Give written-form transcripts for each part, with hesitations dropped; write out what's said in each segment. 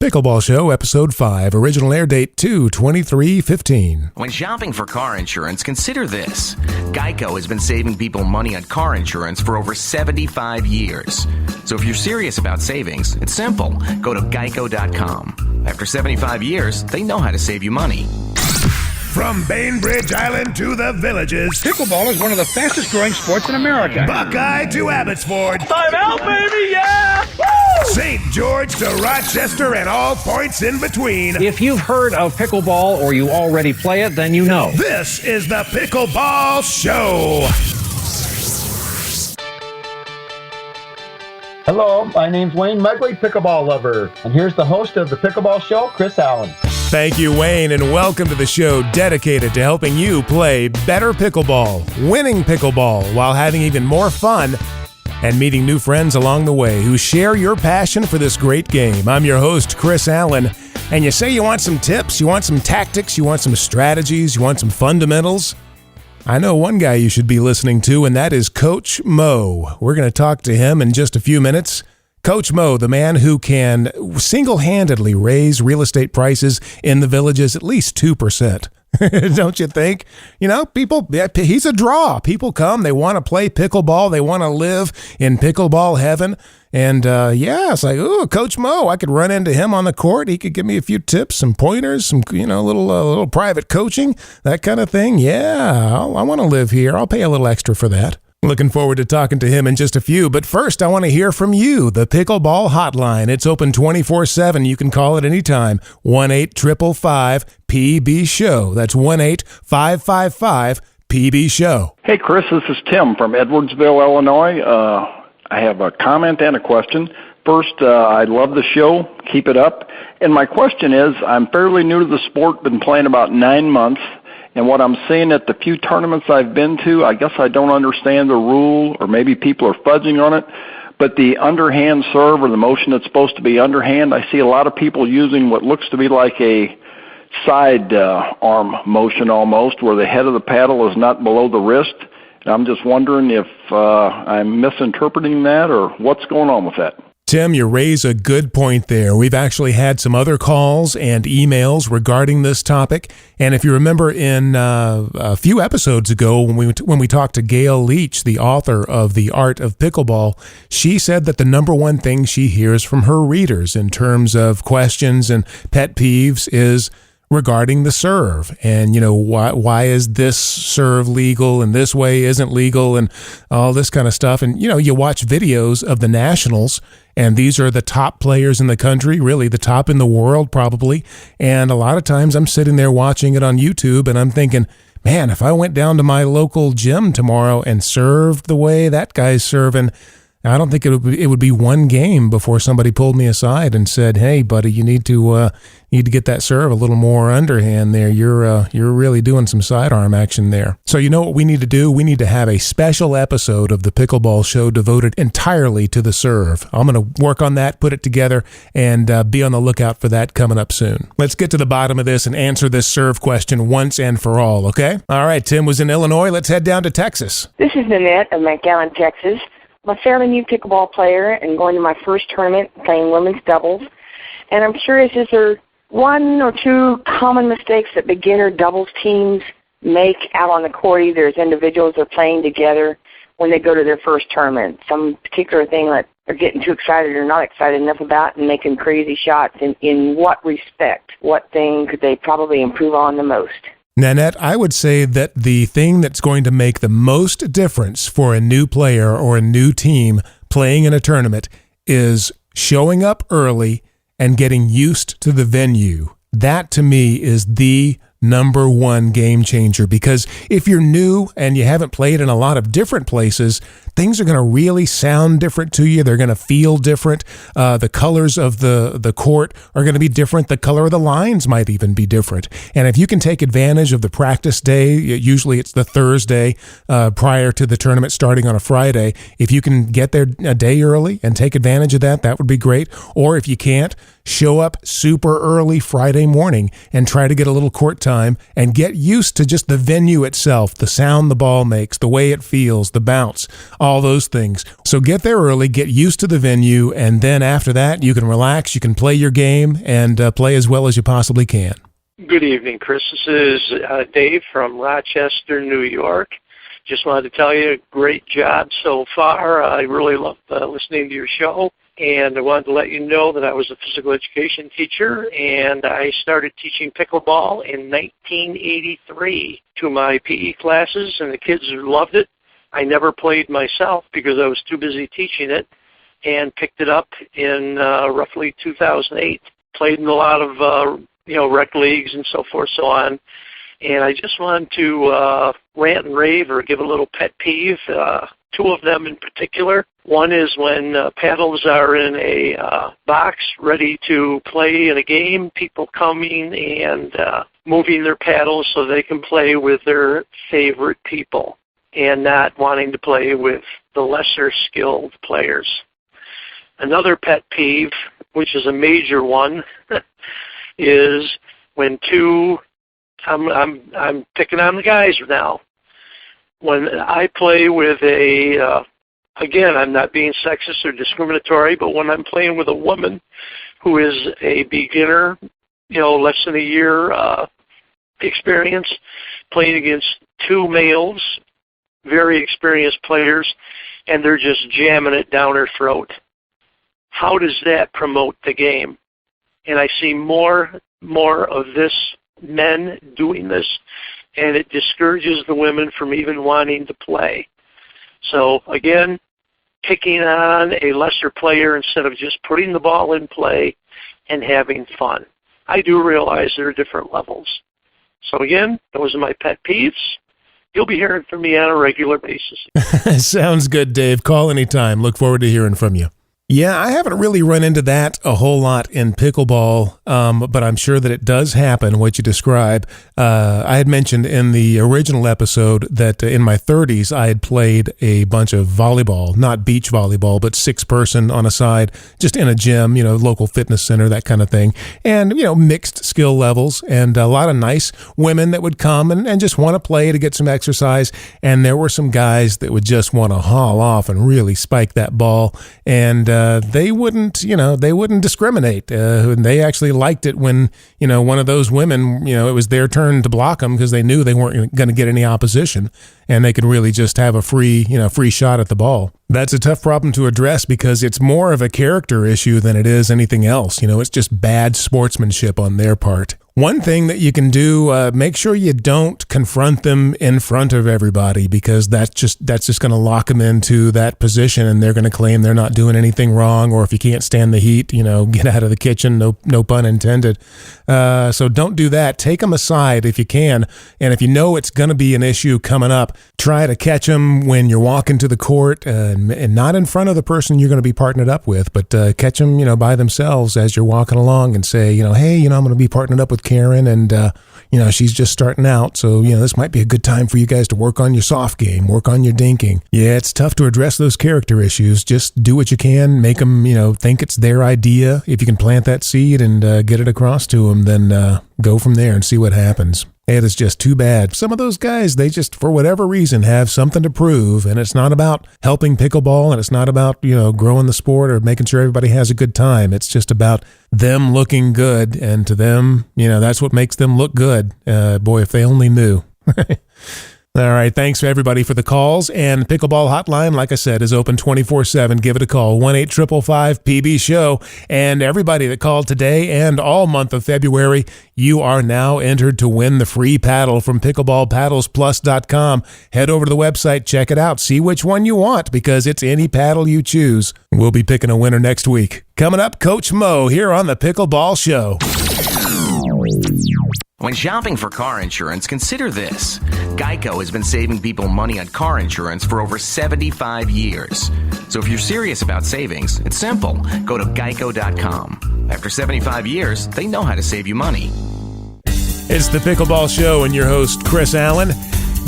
Pickleball Show, Episode 5, original air date 2/23/15. When shopping for car insurance, consider this. Geico has been saving people money on car insurance for over 75 years. So if you're serious about savings, it's simple. Go to geico.com. After 75 years, they know how to save you money. From Bainbridge Island to the Villages, pickleball is one of the fastest growing sports in America. Buckeye to Abbotsford, time out, baby, yeah! Woo! St. George to Rochester and all points in between. If you've heard of pickleball or you already play it, then you know. This is the Pickleball Show. Hello, my name's Wayne Mugley, pickleball lover, and here's the host of the Pickleball Show, Chris Allen. Thank you, Wayne, and welcome to the show dedicated to helping you play better pickleball, winning pickleball, while having even more fun and meeting new friends along the way who share your passion for this great game. I'm your host, Chris Allen, and you say you want some tips, you want some tactics, you want some strategies, you want some fundamentals. I know one guy you should be listening to, and that is Coach Mo. We're going to talk to him in just a few minutes. Coach Mo, the man who can single-handedly raise real estate prices in the Villages at least 2%. Don't you think? You know, people, he's a draw. People come, they want to play pickleball, they want to live in pickleball heaven. And it's like, ooh, Coach Mo, I could run into him on the court. He could give me a few tips, some pointers, some, little private coaching, that kind of thing. Yeah, I want to live here. I'll pay a little extra for that. Looking forward to talking to him in just a few, but first I want to hear from you. The Pickleball Hotline. It's open 24/7. You can call it anytime. 1-855-PB-SHOW. That's 1-855-PB-SHOW. Hey, Chris, this is Tim from Edwardsville, Illinois. I have a comment and a question. First, I love the show. Keep it up. And my question is, I'm fairly new to the sport, been playing about 9 months. And what I'm seeing at the few tournaments I've been to, I guess I don't understand the rule, or maybe people are fudging on it, but the underhand serve, or the motion that's supposed to be underhand, I see a lot of people using what looks to be like a side arm motion almost, where the head of the paddle is not below the wrist. And I'm just wondering if I'm misinterpreting that, or what's going on with that. Tim, you raise a good point there. We've actually had some other calls and emails regarding this topic. And if you remember in a few episodes ago when we talked to Gail Leach, the author of The Art of Pickleball, she said that the number one thing she hears from her readers in terms of questions and pet peeves is regarding the serve, and why is this serve legal and this way isn't legal, and all this kind of stuff. And you watch videos of the nationals, and these are the top players in the country, really the top in the world probably, and a lot of times I'm sitting there watching it on YouTube and I'm thinking, man, if I went down to my local gym tomorrow and served the way that guy's serving, I don't think it would be one game before somebody pulled me aside and said, "Hey, buddy, you need to get that serve a little more underhand there. You're really doing some sidearm action there." So you know what we need to do? We need to have a special episode of the Pickleball Show devoted entirely to the serve. I'm going to work on that, put it together, and be on the lookout for that coming up soon. Let's get to the bottom of this and answer this serve question once and for all. Okay? All right. Tim was in Illinois. Let's head down to Texas. This is Nanette of McAllen, Texas. I'm a fairly new pickleball player and going to my first tournament playing women's doubles. And I'm curious, is there one or two common mistakes that beginner doubles teams make out on the court, either as individuals or playing together when they go to their first tournament? Some particular thing that they're getting too excited or not excited enough about and making crazy shots. In what respect? What thing could they probably improve on the most? Nanette, I would say that the thing that's going to make the most difference for a new player or a new team playing in a tournament is showing up early and getting used to the venue. That, to me, is the number one game changer, because if you're new and you haven't played in a lot of different places, things are going to really sound different to you. They're going to feel different. The colors of the court are going to be different. The color of the lines might even be different. And if you can take advantage of the practice day, usually it's the Thursday prior to the tournament starting on a Friday. If you can get there a day early and take advantage of that, that would be great. Or if you can't, show up super early Friday morning and try to get a little court time and get used to just the venue itself, the sound the ball makes, the way it feels, the bounce, all those things. So get there early, get used to the venue, and then after that, you can relax, you can play your game, and play as well as you possibly can. Good evening, Chris. This is Dave from Rochester, New York. Just wanted to tell you, great job so far. I really love listening to your show. And I wanted to let you know that I was a physical education teacher, and I started teaching pickleball in 1983 to my PE classes, and the kids loved it. I never played myself because I was too busy teaching it, and picked it up in roughly 2008. Played in a lot of rec leagues and so forth, so on. And I just wanted to rant and rave or give a little pet peeve, two of them in particular. One is when paddles are in a box ready to play in a game, people coming and moving their paddles so they can play with their favorite people and not wanting to play with the lesser skilled players. Another pet peeve, which is a major one, is when I'm picking on the guys now. When I play with again, I'm not being sexist or discriminatory, but when I'm playing with a woman who is a beginner, less than a year experience, playing against two males, very experienced players, and they're just jamming it down her throat. How does that promote the game? And I see more of this, men doing this, and it discourages the women from even wanting to play. So, again, picking on a lesser player instead of just putting the ball in play and having fun. I do realize there are different levels. So, again, those are my pet peeves. You'll be hearing from me on a regular basis. Sounds good, Dave. Call anytime. Look forward to hearing from you. Yeah, I haven't really run into that a whole lot in pickleball, but I'm sure that it does happen, what you describe. I had mentioned in the original episode that in my 30s, I had played a bunch of volleyball, not beach volleyball, but 6-person on a side, just in a gym, local fitness center, that kind of thing. And, mixed skill levels and a lot of nice women that would come and just want to play to get some exercise. And there were some guys that would just want to haul off and really spike that ball. And they wouldn't discriminate. They actually liked it when, one of those women, it was their turn to block them because they knew they weren't going to get any opposition and they could really just have a free shot at the ball. That's a tough problem to address because it's more of a character issue than it is anything else. It's just bad sportsmanship on their part. One thing that you can do, make sure you don't confront them in front of everybody because that's just going to lock them into that position and they're going to claim they're not doing anything wrong, or if you can't stand the heat, get out of the kitchen, no pun intended. So don't do that. Take them aside if you can, and if you know it's going to be an issue coming up, try to catch them when you're walking to the court and not in front of the person you're going to be partnered up with, but catch them, by themselves as you're walking along and say, hey, I'm going to be partnered up with Karen, and she's just starting out, so this might be a good time for you guys to work on your soft game, work on your dinking. Yeah, it's tough to address those character issues. Just do what you can, make them think it's their idea. If you can plant that seed and get it across to them, then go from there and see what happens. It is just too bad. Some of those guys, they just, for whatever reason, have something to prove, and it's not about helping pickleball, and it's not about, growing the sport or making sure everybody has a good time. It's just about them looking good, and to them, that's what makes them look good. Boy, if they only knew. All right, thanks for everybody for the calls, and Pickleball Hotline, like I said, is open 24/7. Give it a call, 1-855-PB-SHOW, and everybody that called today and all month of February, you are now entered to win the free paddle from pickleballpaddlesplus.com. Head over to the website, check it out, see which one you want, because it's any paddle you choose. We'll be picking a winner next week. Coming up, Coach Mo here on the Pickleball Show. When shopping for car insurance, consider this. Geico has been saving people money on car insurance for over 75 years. So if you're serious about savings, it's simple. Go to geico.com. After 75 years, they know how to save you money. It's the Pickleball Show and your host, Chris Allen.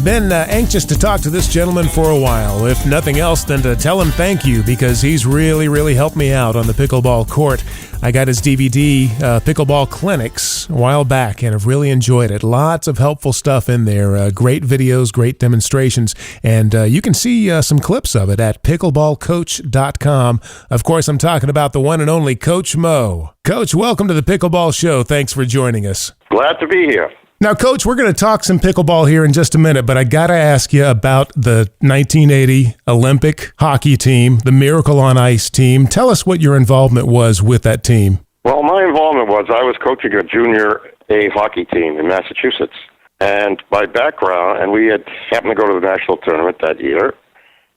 Been anxious to talk to this gentleman for a while, if nothing else than to tell him thank you, because he's really helped me out on the pickleball court. I got his DVD, Pickleball Clinics, a while back, and have really enjoyed it. Lots of helpful stuff in there, great videos, great demonstrations, and you can see some clips of it at pickleballcoach.com. Of course, I'm talking about the one and only Coach Mo. Coach, welcome to the Pickleball Show. Thanks for joining us. Glad to be here. Now, Coach, we're going to talk some pickleball here in just a minute, but I got to ask you about the 1980 Olympic hockey team, the Miracle on Ice team. Tell us what your involvement was with that team. Well, my involvement was I was coaching a junior A hockey team in Massachusetts. And my background, and we had happened to go to the national tournament that year,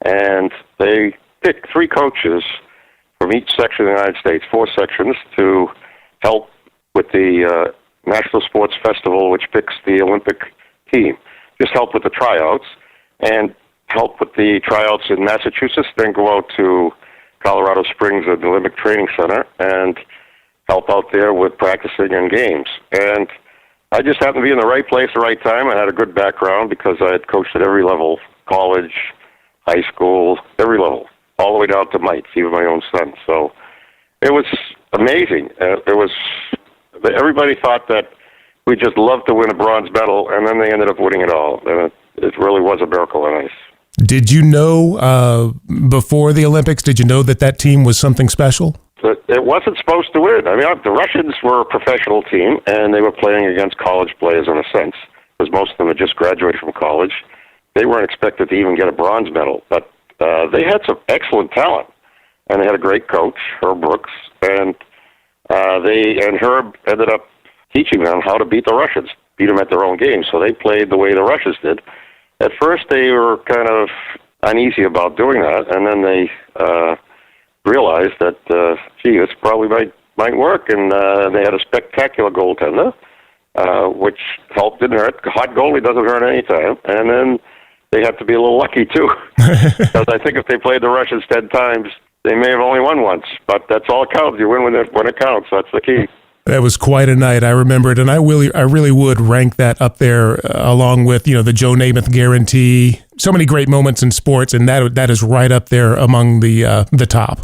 and they picked 3 coaches from each section of the United States, 4 sections, to help with the National Sports Festival, which picks the Olympic team. Just help with the tryouts and help with the tryouts in Massachusetts, then go out to Colorado Springs at the Olympic Training Center and help out there with practicing and games. And I just happened to be in the right place at the right time. I had a good background because I had coached at every level, college, high school, every level, all the way down to mites, even my own son. So it was amazing. Everybody thought that we just loved to win a bronze medal, and then they ended up winning it all. And it really was a miracle on ice. Did you know before the Olympics, did you know that team was something special? It wasn't supposed to win. I mean, the Russians were a professional team, and they were playing against college players in a sense, because most of them had just graduated from college. They weren't expected to even get a bronze medal, but they had some excellent talent, and they had a great coach, Herb Brooks, and Herb ended up teaching them how to beat the Russians, beat them at their own game. So they played the way the Russians did. At first, they were kind of uneasy about doing that, and then they realized that, this probably might work. And they had a spectacular goaltender, which helped, didn't hurt. Hot goalie doesn't hurt any time. And then they had to be a little lucky, too. Because I think if they played the Russians 10 times, they may have only won once, but that's all it counts. You win when it counts. That's the key. That was quite a night. I remember it, and I really would rank that up there along with the Joe Namath guarantee. So many great moments in sports, and that is right up there among the top.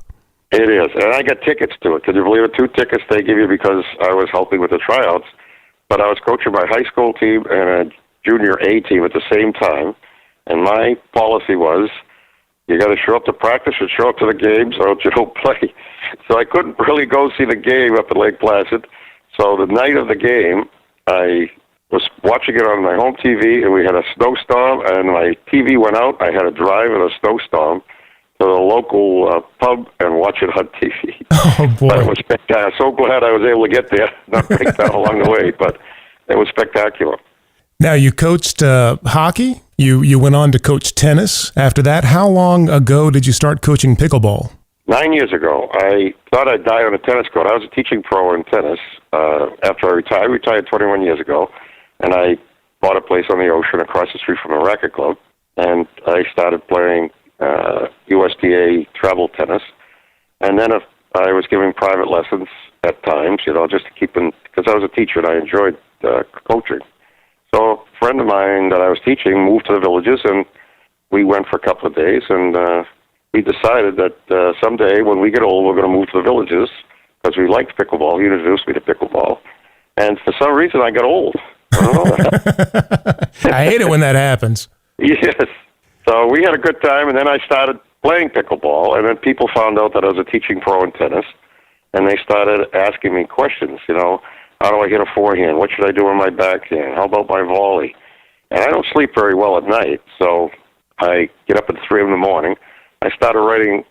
It is, and I got tickets to it. Could you believe it? 2 tickets they give you because I was helping with the tryouts. But I was coaching my high school team and a junior A team at the same time, and my policy was, you got to show up to practice and show up to the games, or else you don't play. So I couldn't really go see the game up at Lake Placid. So the night of the game, I was watching it on my home TV, and we had a snowstorm, and my TV went out. I had to drive in a snowstorm to the local pub and watch it on TV. Oh, boy. But it was spectacular. I'm so glad I was able to get there, not break down along the way, but it was spectacular. Now, you coached hockey. You went on to coach tennis after that. How long ago did you start coaching pickleball? 9 years ago. I thought I'd die on a tennis court. I was a teaching pro in tennis after I retired. I retired 21 years ago, and I bought a place on the ocean across the street from a racket club, and I started playing USTA travel tennis. And then I was giving private lessons at times, just to keep in, because I was a teacher and I enjoyed coaching. So a friend of mine that I was teaching moved to the Villages, and we went for a couple of days, and we decided that someday when we get old, we're going to move to the Villages because we liked pickleball. He introduced me to pickleball, and for some reason I got old. I don't know. I hate it when that happens. Yes. So we had a good time, and then I started playing pickleball, and then people found out that I was a teaching pro in tennis, and they started asking me questions, how do I hit a forehand? What should I do on my backhand? How about my volley? And I don't sleep very well at night, so I get up at 3 in the morning. I started writing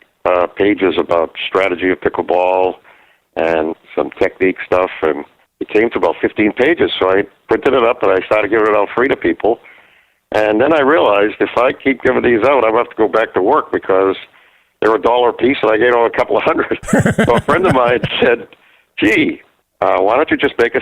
pages about strategy of pickleball and some technique stuff, and it came to about 15 pages. So I printed it up, and I started giving it out free to people. And then I realized if I keep giving these out, I'm going to have to go back to work because they're $1 a piece, and I gave out a couple of hundred. So a friend of mine said, gee, why don't you just make a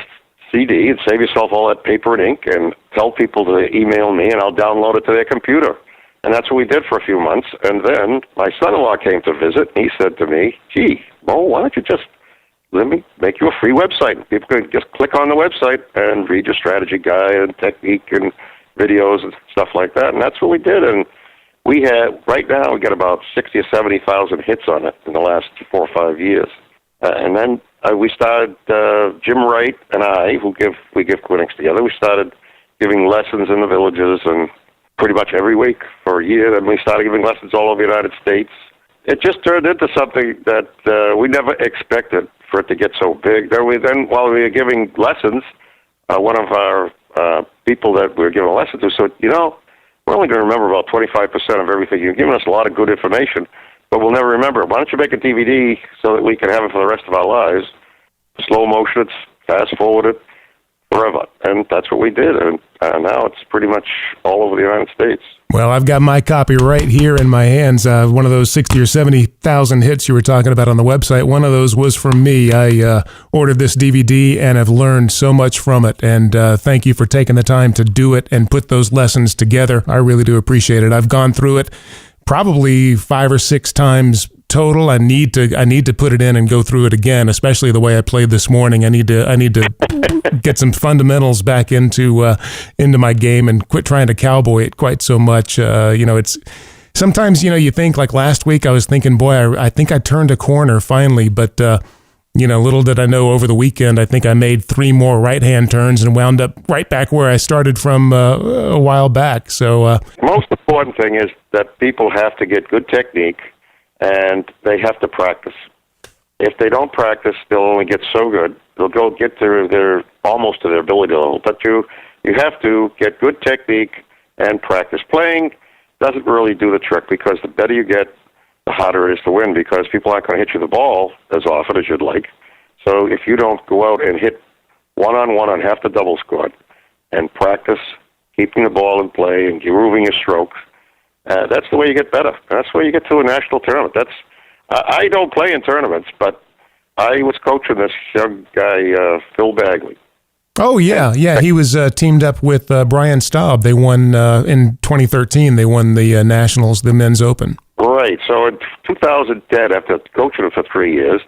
CD and save yourself all that paper and ink and tell people to email me, and I'll download it to their computer. And that's what we did for a few months. And then my son-in-law came to visit, and he said to me, gee, Mo, why don't you just let me make you a free website? People can just click on the website and read your strategy guide and technique and videos and stuff like that, and that's what we did. And we got about 60 or 70,000 hits on it in the last 4 or 5 years. And then we started, Jim Wright and I, we give clinics together, we started giving lessons in the villages and pretty much every week for a year. Then we started giving lessons all over the United States. It just turned into something that we never expected for it to get so big. Then while we were giving lessons, one of our people that we were giving lessons to said, we're only going to remember about 25% of everything. You've given us a lot of good information, but we'll never remember it. Why don't you make a DVD so that we can have it for the rest of our lives? Slow motion it, fast forward it, forever. And that's what we did. And now it's pretty much all over the United States. Well, I've got my copy right here in my hands. One of those 60 or 70,000 hits you were talking about on the website, one of those was from me. I ordered this DVD and have learned so much from it. And thank you for taking the time to do it and put those lessons together. I really do appreciate it. I've gone through it probably 5 or 6 times total. I need to put it in and go through it again, especially the way I played this morning. I need to get some fundamentals back into my game and quit trying to cowboy it quite so much. It's sometimes, you think, like last week I was thinking, boy, I think I turned a corner finally, but little did I know over the weekend, I think I made 3 more right-hand turns and wound up right back where I started from a while back. So most important thing is that people have to get good technique and they have to practice. If they don't practice, they'll only get so good. They'll go get their almost to their ability level. But you have to get good technique and practice. Playing doesn't really do the trick because the better you get, the harder it is to win because people aren't going to hit you the ball as often as you'd like. So if you don't go out and hit one-on-one on half the double squad and practice keeping the ball in play and grooving your strokes, that's the way you get better. That's the way you get to a national tournament. I don't play in tournaments, but I was coaching this young guy, Phil Bagley. Oh, yeah. He was teamed up with Brian Staub. They won in 2013. They won the Nationals, the Men's Open. Right. So in 2010, after coaching him for 3 years,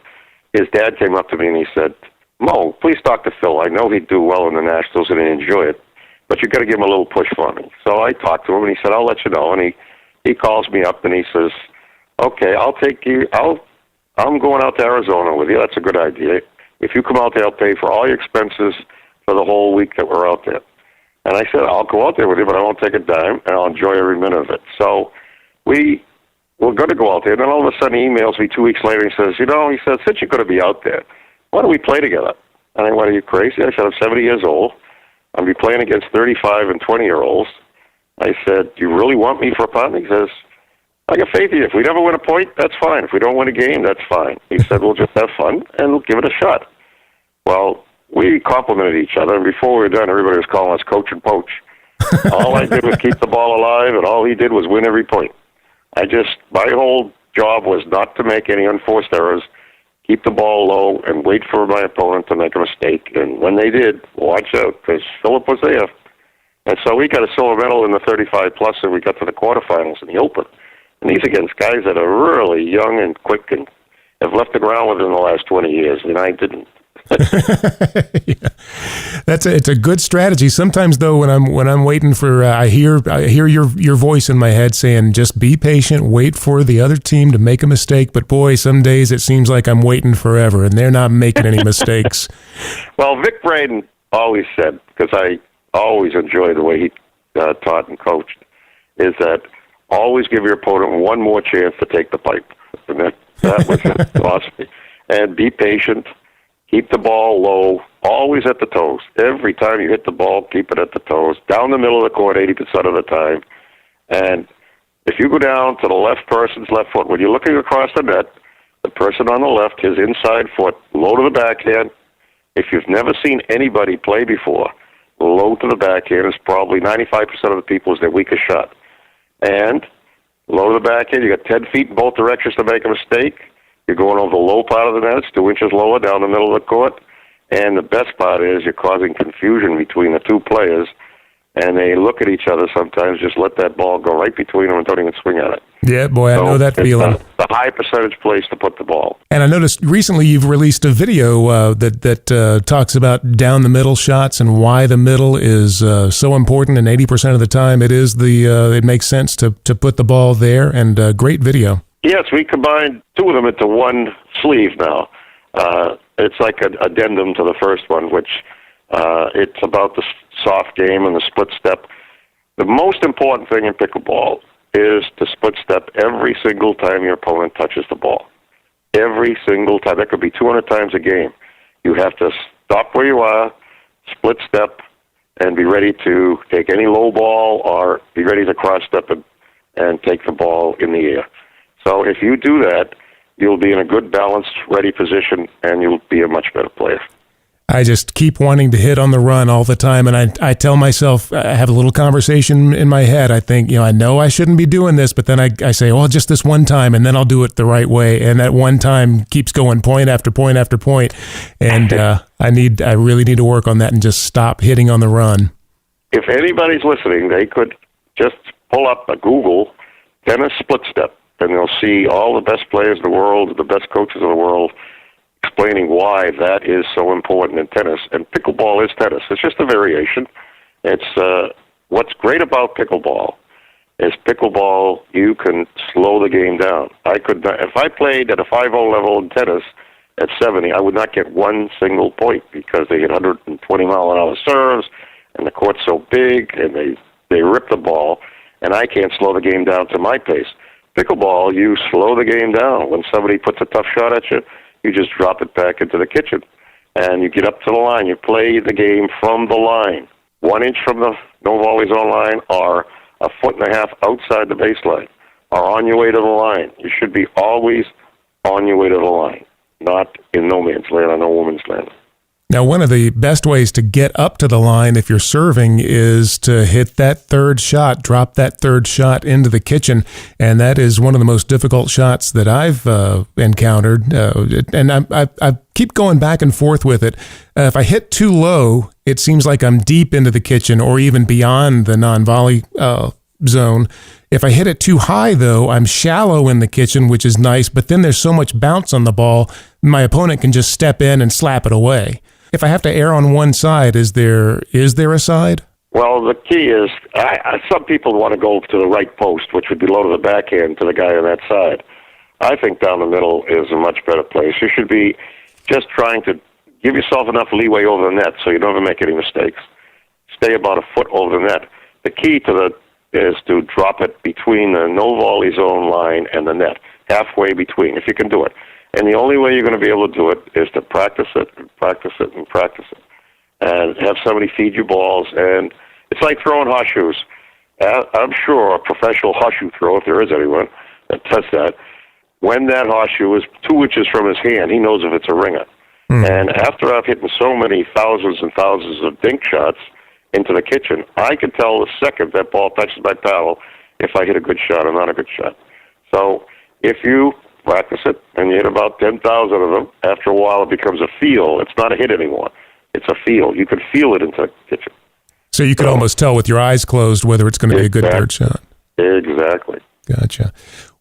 his dad came up to me and he said, "Mo, please talk to Phil. I know he'd do well in the Nationals and he'd enjoy it, but you got to give him a little push for me." So I talked to him and he said, "I'll let you know." And he calls me up and he says, "Okay, I'll take you. I'm going out to Arizona with you. That's a good idea. If you come out there, I'll pay for all your expenses for the whole week that we're out there." And I said, "I'll go out there with you, but I won't take a dime, and I'll enjoy every minute of it." So we're going to go out there. And then all of a sudden he emails me 2 weeks later and he says, "Since you're going to be out there, why don't we play together?" And I went, "Are you crazy?" I said, "I'm 70 years old. I'll be playing against 35 and 20-year-olds. I said, "Do you really want me for a partner?" He says, "I got faith in you. If we never win a point, that's fine. If we don't win a game, that's fine." He said, "We'll just have fun and we'll give it a shot." Well, we complimented each other, and before we were done, everybody was calling us Coach and Poach. All I did was keep the ball alive, and all he did was win every point. My whole job was not to make any unforced errors, keep the ball low, and wait for my opponent to make a mistake. And when they did, watch out, because Philip was there. And so we got a silver medal in the 35-plus, and we got to the quarterfinals in the Open. And these against guys that are really young and quick and have left the ground within the last 20 years, and I didn't. Yeah. It's a good strategy. Sometimes though, when I'm waiting for, I hear your voice in my head saying, "Just be patient, wait for the other team to make a mistake." But boy, some days it seems like I'm waiting forever, and they're not making any mistakes. Well, Vic Braden always said, because I always enjoy the way he taught and coached, is that always give your opponent one more chance to take the pipe. And that was his philosophy. And be patient. Keep the ball low, always at the toes. Every time you hit the ball, keep it at the toes. Down the middle of the court 80% of the time. And if you go down to the left person's left foot, when you're looking across the net, the person on the left, his inside foot, low to the backhand. If you've never seen anybody play before, low to the backhand is probably 95% of the people is their weakest shot. And low to the backhand, you got 10 feet in both directions to make a mistake. You're going over the low part of the net. It's 2 inches lower down the middle of the court. And the best part is you're causing confusion between the two players, and they look at each other sometimes, just let that ball go right between them and don't even swing at it. Yeah, boy, I know that feeling. The the high percentage place to put the ball. And I noticed recently you've released a video that talks about down the middle shots and why the middle is so important. And 80% of the time, it makes sense to put the ball there. And great video. Yes, we combined two of them into one sleeve now. It's like an addendum to the first one, which it's about the soft game and the split step. The most important thing in pickleball is to split step every single time your opponent touches the ball. Every single time. That could be 200 times a game. You have to stop where you are, split step, and be ready to take any low ball or be ready to cross step and take the ball in the air. So if you do that, you'll be in a good, balanced, ready position, and you'll be a much better player. I just keep wanting to hit on the run all the time, and I tell myself, I have a little conversation in my head. I think, I know I shouldn't be doing this, but then I say, well, just this one time, and then I'll do it the right way. And that one time keeps going point after point after point. And I really need to work on that and just stop hitting on the run. If anybody's listening, they could just pull up a Google tennis split step, and they'll see all the best players in the world, the best coaches in the world, explaining why that is so important in tennis. And pickleball is tennis. It's just a variation. It's what's great about pickleball is you can slow the game down. I could not, if I played at a 5-0 level in tennis at 70, I would not get one single point because they hit 120-mile-an-hour serves, and the court's so big, and they rip the ball, and I can't slow the game down to my pace. Pickleball, you slow the game down. When somebody puts a tough shot at you, you just drop it back into the kitchen, and you get up to the line. You play the game from the line, 1 inch from the no volley zone line, or a 1.5 feet outside the baseline, or on your way to the line. You should be always on your way to the line, not in no man's land or no woman's land. Now, one of the best ways to get up to the line if you're serving is to hit that third shot, drop that third shot into the kitchen, and that is one of the most difficult shots that I've encountered, and I keep going back and forth with it. If I hit too low, it seems like I'm deep into the kitchen or even beyond the non-volley zone. If I hit it too high, though, I'm shallow in the kitchen, which is nice, but then there's so much bounce on the ball, my opponent can just step in and slap it away. If I have to err on one side, is there a side? Well, the key is, some people want to go to the right post, which would be low to the backhand to the guy on that side. I think down the middle is a much better place. You should be just trying to give yourself enough leeway over the net so you don't ever make any mistakes. Stay about a foot over the net. The key is to drop it between the no volley zone line and the net, halfway between, if you can do it. And the only way you're going to be able to do it is to practice it and practice it and practice it. And have somebody feed you balls. And it's like throwing horseshoes. I'm sure a professional horseshoe thrower, if there is anyone that does that, when that horseshoe is 2 inches from his hand, he knows if it's a ringer. And after I've hit so many thousands and thousands of dink shots into the kitchen, I can tell the second that ball touches my paddle if I hit a good shot or not a good shot. So if you practice it, and you hit about 10,000 of them. After a while, it becomes a feel. It's not a hit anymore. It's a feel. You can feel it into the kitchen. So you can almost tell with your eyes closed whether it's going to be a good third shot. Exactly. Gotcha.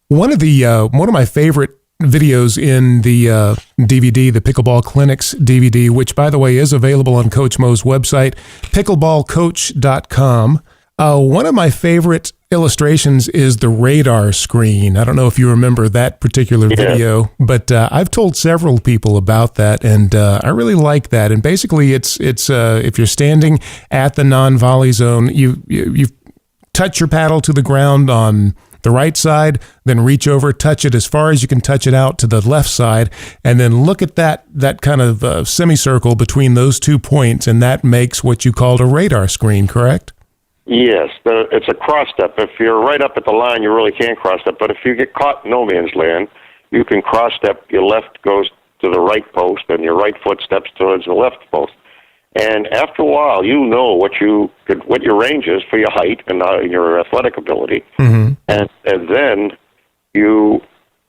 One of my favorite videos in the DVD, the Pickleball Clinics DVD, which, by the way, is available on Coach Mo's website, pickleballcoach.com. One of my favorite illustrations is the radar screen. I don't know if you remember that particular video, but I've told several people about that, and I really like that. And basically, it's if you're standing at the non-volley zone, you touch your paddle to the ground on the right side, then reach over, touch it as far as you can touch it out to the left side, and then look at that kind of semicircle between those 2 points, and that makes what you called a radar screen, correct? Yes, it's a cross step. If you're right up at the line, you really can't cross step. But if you get caught in no man's land, you can cross step. Your left goes to the right post, and your right foot steps towards the left post. And after a while, you know what your range is for your height and your athletic ability. Mm-hmm. And then you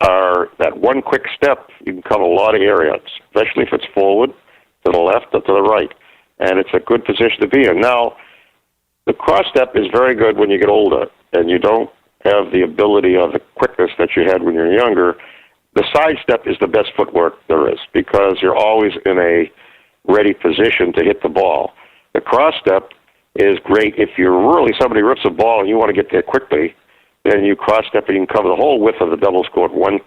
are that one quick step. You can cover a lot of area, especially if it's forward, to the left, or to the right. And it's a good position to be in. Now, the cross step is very good when you get older, and you don't have the ability or the quickness that you had when you were younger, the side step is the best footwork there is because you're always in a ready position to hit the ball. The cross step is great if somebody rips a ball and you want to get there quickly, then you cross step and you can cover the whole width of the doubles court one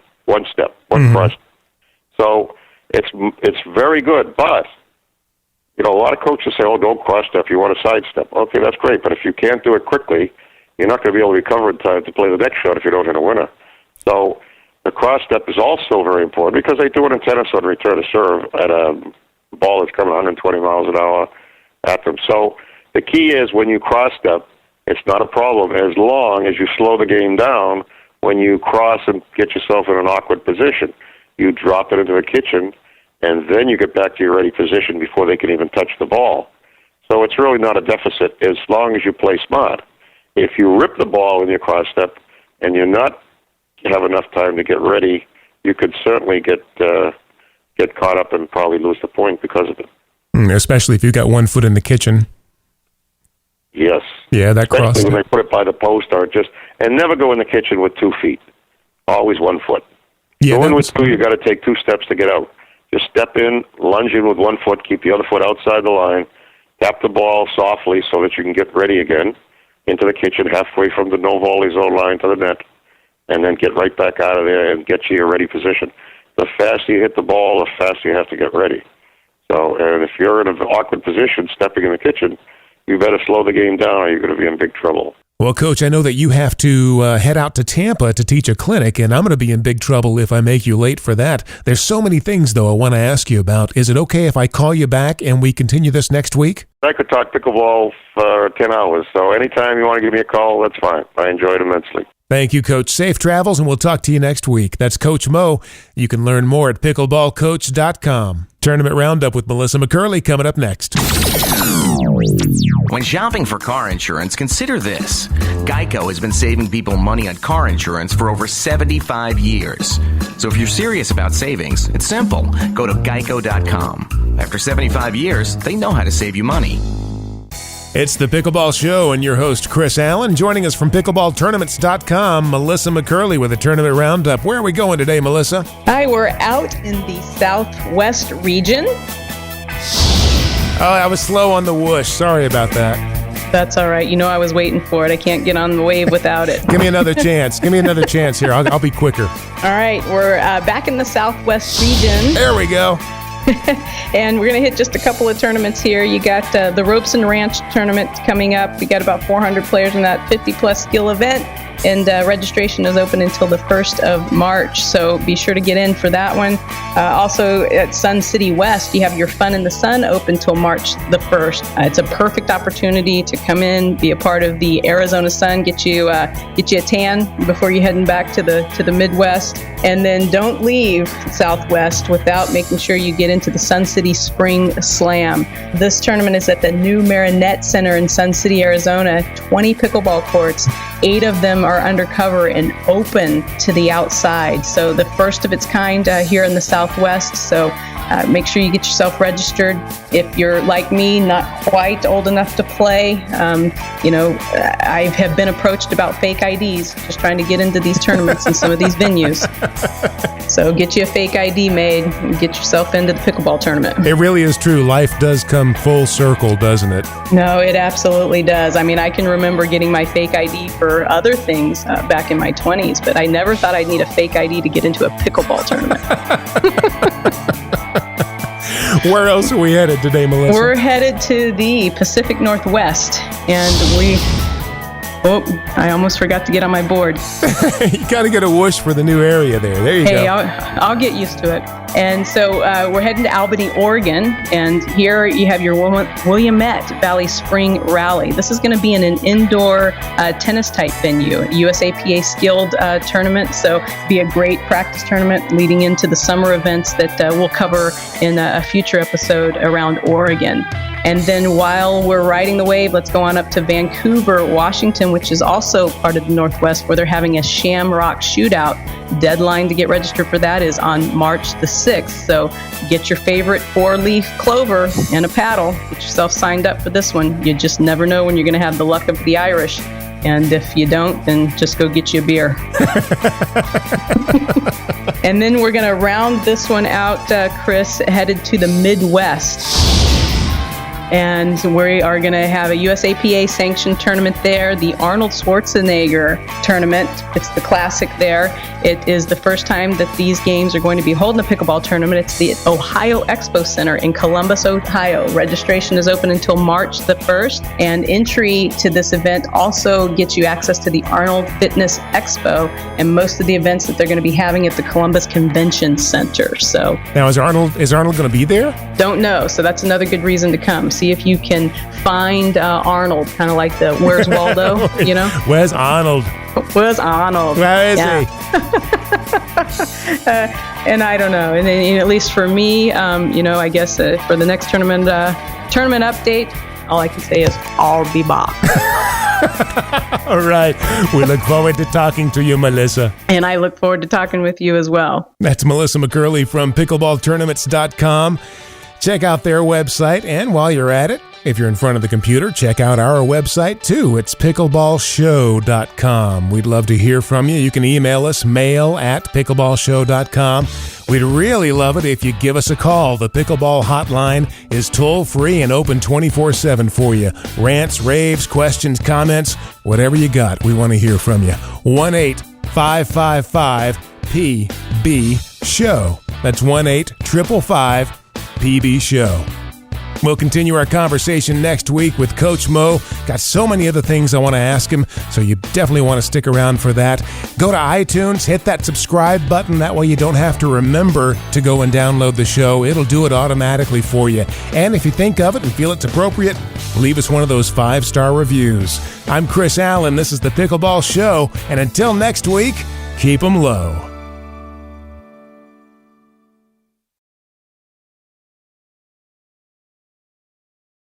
step, one cross. So it's very good, but a lot of coaches say, don't cross step, you want to side step. Okay, that's great, but if you can't do it quickly, you're not going to be able to recover in time to play the next shot if you don't hit a winner. So the cross step is also very important because they do it in tennis on return to serve at a ball that's coming 120 miles an hour at them. So the key is when you cross step, it's not a problem as long as you slow the game down when you cross and get yourself in an awkward position. You drop it into the kitchen, and then you get back to your ready position before they can even touch the ball. So it's really not a deficit as long as you play smart. If you rip the ball in your cross step and you're not have enough time to get ready, you could certainly get caught up and probably lose the point because of it. Especially if you've got 1 foot in the kitchen. Yes. Yeah, that cross. Especially when they put it by the post and never go in the kitchen with 2 feet. Always 1 foot. Yeah, go in with 2, you got to take 2 steps to get out. Just step in, lunge in with 1 foot, keep the other foot outside the line, tap the ball softly so that you can get ready again into the kitchen halfway from the no volley zone line to the net, and then get right back out of there and get to your ready position. The faster you hit the ball, the faster you have to get ready. So, and if you're in an awkward position stepping in the kitchen, you better slow the game down or you're going to be in big trouble. Well, Coach, I know that you have to head out to Tampa to teach a clinic, and I'm going to be in big trouble if I make you late for that. There's so many things, though, I want to ask you about. Is it okay if I call you back and we continue this next week? I could talk pickleball for 10 hours, so anytime you want to give me a call, that's fine. I enjoy it immensely. Thank you, Coach. Safe travels, and we'll talk to you next week. That's Coach Mo. You can learn more at pickleballcoach.com. Tournament Roundup with Melissa McCurley coming up next. When shopping for car insurance, consider this. Geico has been saving people money on car insurance for over 75 years. So if you're serious about savings, it's simple. Go to geico.com. After 75 years, they know how to save you money. It's the Pickleball Show and your host, Chris Allen. Joining us from pickleballtournaments.com, Melissa McCurley with a Tournament Roundup. Where are we going today, Melissa? Hi, we're out in the Southwest region. Oh, I was slow on the whoosh. Sorry about that. That's all right. I was waiting for it. I can't get on the wave without it. Give me another chance. Give me another chance here. I'll be quicker. All right. We're back in the Southwest region. There we go. And we're going to hit just a couple of tournaments here. You got the Ropes and Ranch tournament coming up. We got about 400 players in that 50-plus skill event. And registration is open until the 1st of March, so be sure to get in for that one. Also at Sun City West, you have your Fun in the Sun open till March the 1st. It's a perfect opportunity to come in, be a part of the Arizona Sun, get you a tan before you're heading back to the Midwest, and then don't leave Southwest without making sure you get into the Sun City Spring Slam. This tournament is at the new Marinette Center in Sun City, Arizona. 20 pickleball courts. 8 of them are undercover and open to the outside. So the first of its kind here in the Southwest. So make sure you get yourself registered. If you're like me, not quite old enough to play, I have been approached about fake IDs, just trying to get into these tournaments and some of these venues. So get you a fake ID made and get yourself into the pickleball tournament. It really is true. Life does come full circle, doesn't it? No, it absolutely does. I mean, I can remember getting my fake ID for other things back in my 20s, but I never thought I'd need a fake ID to get into a pickleball tournament. Where else are we headed today, Melissa? We're headed to the Pacific Northwest, and I almost forgot to get on my board. You got to get a whoosh for the new area there. There you go. Hey, I'll get used to it. And so we're heading to Albany, Oregon, and here you have your Willamette Valley Spring Rally. This is going to be in an indoor tennis-type venue, USAPA Skilled tournament, so be a great practice tournament leading into the summer events that we'll cover in a future episode around Oregon. And then while we're riding the wave, let's go on up to Vancouver, Washington, which is also part of the Northwest, where they're having a Shamrock Shootout. Deadline to get registered for that is on March the 6th. So get your favorite 4-leaf clover and a paddle. Get yourself signed up for this one. You just never know when you're going to have the luck of the Irish. And if you don't, then just go get you a beer. And then we're going to round this one out, Chris, headed to the Midwest. And we are going to have a USAPA sanctioned tournament there, the Arnold Schwarzenegger tournament. It's the classic there. It is the first time that these games are going to be holding a pickleball tournament. It's the Ohio Expo Center in Columbus, Ohio. Registration is open until March the 1st, and entry to this event also gets you access to the Arnold Fitness Expo and most of the events that they're going to be having at the Columbus Convention Center. So now, is Arnold going to be there? Don't know. So that's another good reason to come. See if you can find Arnold, kind of like the Where's Waldo, you know? Where's Arnold? Where's Arnold? Where is he? And I don't know. And at least for me, I guess for the next tournament update, all I can say is I'll be back. All right. We look forward to talking to you, Melissa. And I look forward to talking with you as well. That's Melissa McCurley from pickleballtournaments.com. Check out their website, and while you're at it, if you're in front of the computer, check out our website too. It's pickleballshow.com. We'd love to hear from you. You can email us, mail@pickleballshow.com. We'd really love it if you give us a call. The Pickleball Hotline is toll-free and open 24/7 for you. Rants, raves, questions, comments, whatever you got, we want to hear from you. 1-855-PB-SHOW. That's 1-855-PB-SHOW. We'll continue our conversation next week with Coach Mo. Got so many other things I want to ask him, so you definitely want to stick around for that. Go to iTunes, hit that subscribe button. That way you don't have to remember to go and download the show. It'll do it automatically for you. And if you think of it and feel it's appropriate, leave us one of those 5-star reviews. I'm Chris Allen. This is the Pickleball Show. And until next week, keep 'em low.